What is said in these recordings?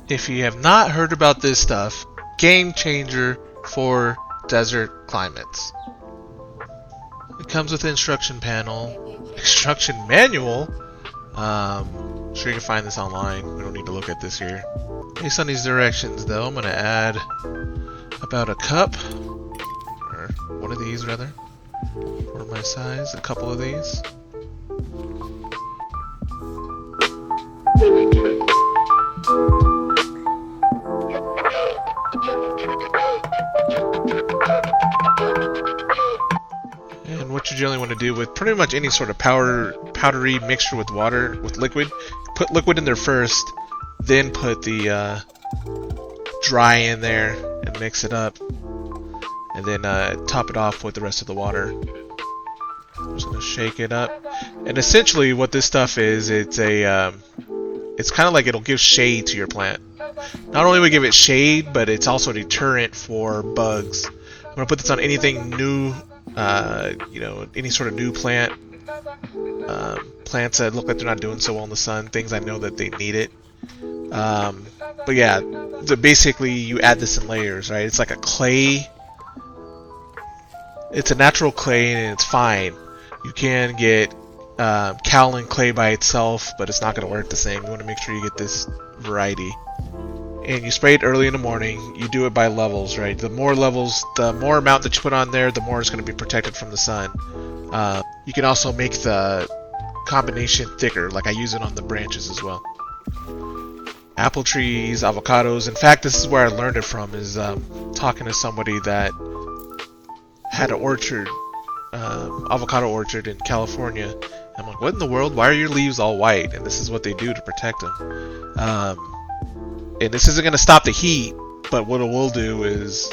If you have not heard about this stuff, game changer for desert climates. It comes with an instruction panel, instruction manual. I'm sure you can find this online. We don't need to look at this here. Based on these directions, though, I'm going to add about a cup, or one of these rather, for my size, a couple of these. And what you generally want to do with pretty much any sort of powdery mixture with water, with liquid, put liquid in there first, then put the dry in there and mix it up, and then top it off with the rest of the water. I'm just gonna shake it up, and essentially what this stuff is, it's kind of like it'll give shade to your plant. Not only will it give it shade, but it's also a deterrent for bugs. I'm gonna put this on anything new, any sort of new plant, plants that look like they're not doing so well in the sun, things I know that they need it. But yeah, basically you add this in layers, right? It's like a clay. It's a natural clay and it's fine. You can get kaolin clay by itself, but it's not going to work the same. You want to make sure you get this variety. And you spray it early in the morning. You do it by levels, right? The more levels, the more amount that you put on there, the more it's going to be protected from the sun. You can also make the combination thicker, like I use it on the branches as well. Apple trees, avocados. In fact, this is where I learned it from, is talking to somebody that had an orchard, avocado orchard in California. I'm like, what in the world? Why are your leaves all white? And this is what they do to protect them. And this isn't going to stop the heat, but what it will do is,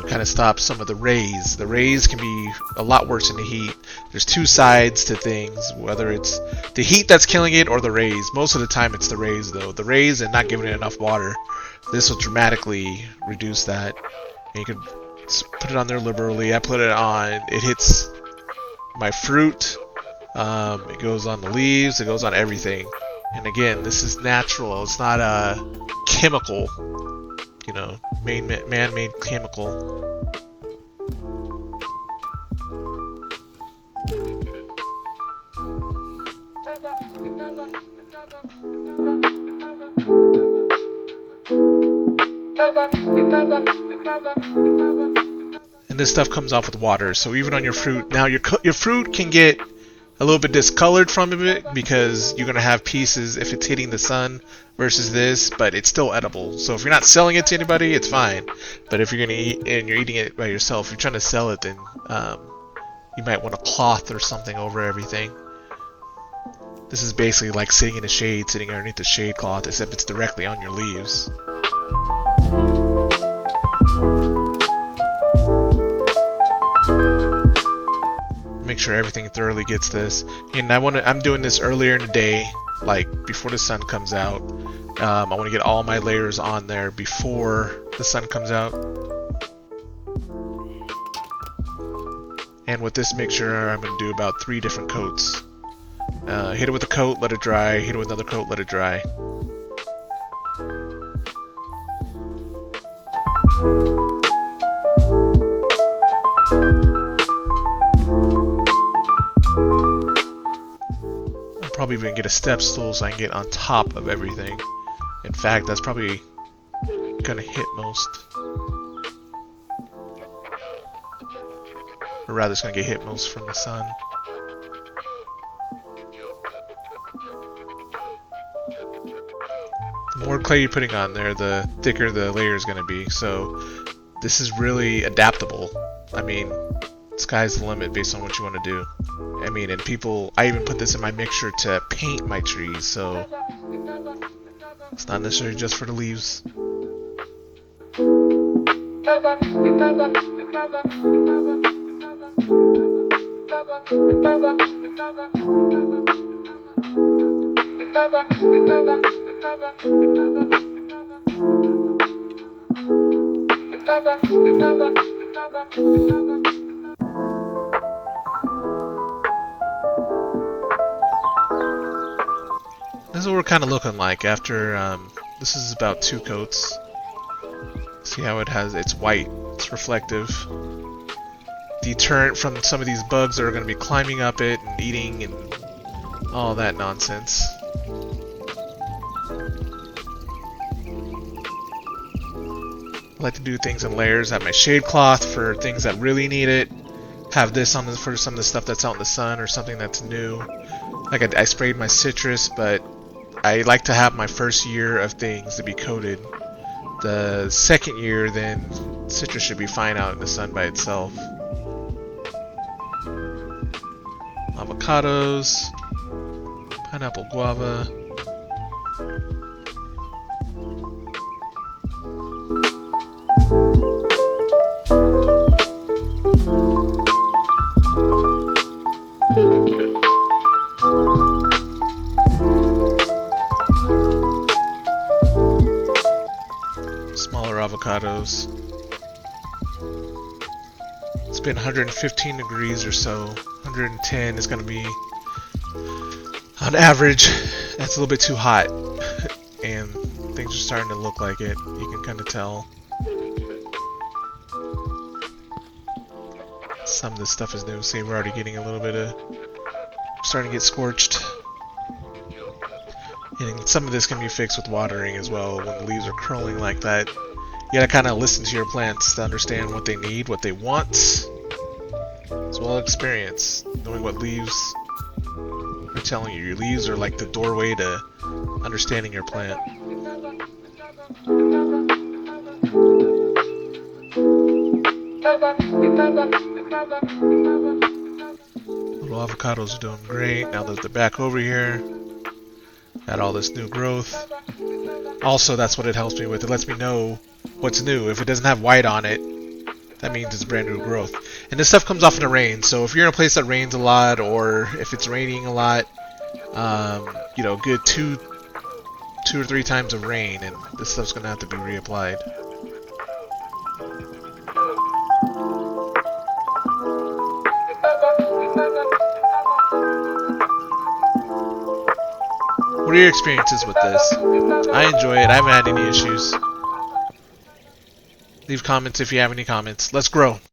kind of stop some of the rays. The rays can be a lot worse than the heat. There's two sides to things, whether it's the heat that's killing it or the rays. Most of the time it's the rays, though. The rays and not giving it enough water. This will dramatically reduce that. And you can put it on there liberally. I put it on, it hits my fruit, it goes on the leaves, it goes on everything. And again, this is natural. It's not a chemical, man-made chemical. And this stuff comes off with water, so even on your fruit, now your fruit can get a little bit discolored from it because you're going to have pieces if it's hitting the sun versus this, but it's still edible. So if you're not selling it to anybody, it's fine. But if you're going to eat and you're eating it by yourself, if you're trying to sell it, then you might want a cloth or something over everything. This is basically like sitting in the shade, sitting underneath the shade cloth, except it's directly on your leaves. Make sure everything thoroughly gets this, and I'm doing this earlier in the day, like before the sun comes out. I want to get all my layers on there before the sun comes out. And with this mixture, I'm going to do about 3 different coats. Hit it with a coat, let it dry. Hit it with another coat, let it dry. Probably even get a step stool so I can get on top of everything. In fact, that's probably gonna hit most, or rather it's gonna get hit most from the sun. The more clay you're putting on there, the thicker the layer is gonna be. So this is really adaptable. I mean, sky's the limit based on what you want to do. I mean, and I even put this in my mixture to paint my trees, so it's not necessarily just for the leaves. This is what we're kind of looking like after This is about 2 coats. See how it has, it's white, it's reflective. Deterrent from some of these bugs that are going to be climbing up it and eating and all that nonsense. I like to do things in layers. Have my shade cloth for things that really need it. Have this on for some of the stuff that's out in the sun or something that's new. Like I sprayed my citrus, but I like to have my first year of things to be coated. The second year, then citrus should be fine out in the sun by itself. Avocados, pineapple guava. Smaller avocados. It's been 115 degrees or so. 110 is going to be on average. That's a little bit too hot. And things are starting to look like it. You can kind of tell. Some of this stuff is new. See, we're already getting a little bit of... starting to get scorched. And some of this can be fixed with watering as well. When the leaves are curling like that, you gotta kind of listen to your plants to understand what they need, what they want, as well as experience. Knowing what leaves are telling you. Your leaves are like the doorway to understanding your plant. Little avocados are doing great. Now that they're back over here, got all this new growth. Also, that's what it helps me with. It lets me know what's new. If it doesn't have white on it, that means it's brand new growth. And this stuff comes off in the rain, so if you're in a place that rains a lot, or if it's raining a lot, you know, good two or three times of rain, and this stuff's gonna have to be reapplied. What are your experiences with this? I enjoy it. I haven't had any issues. Leave comments if you have any comments. Let's grow.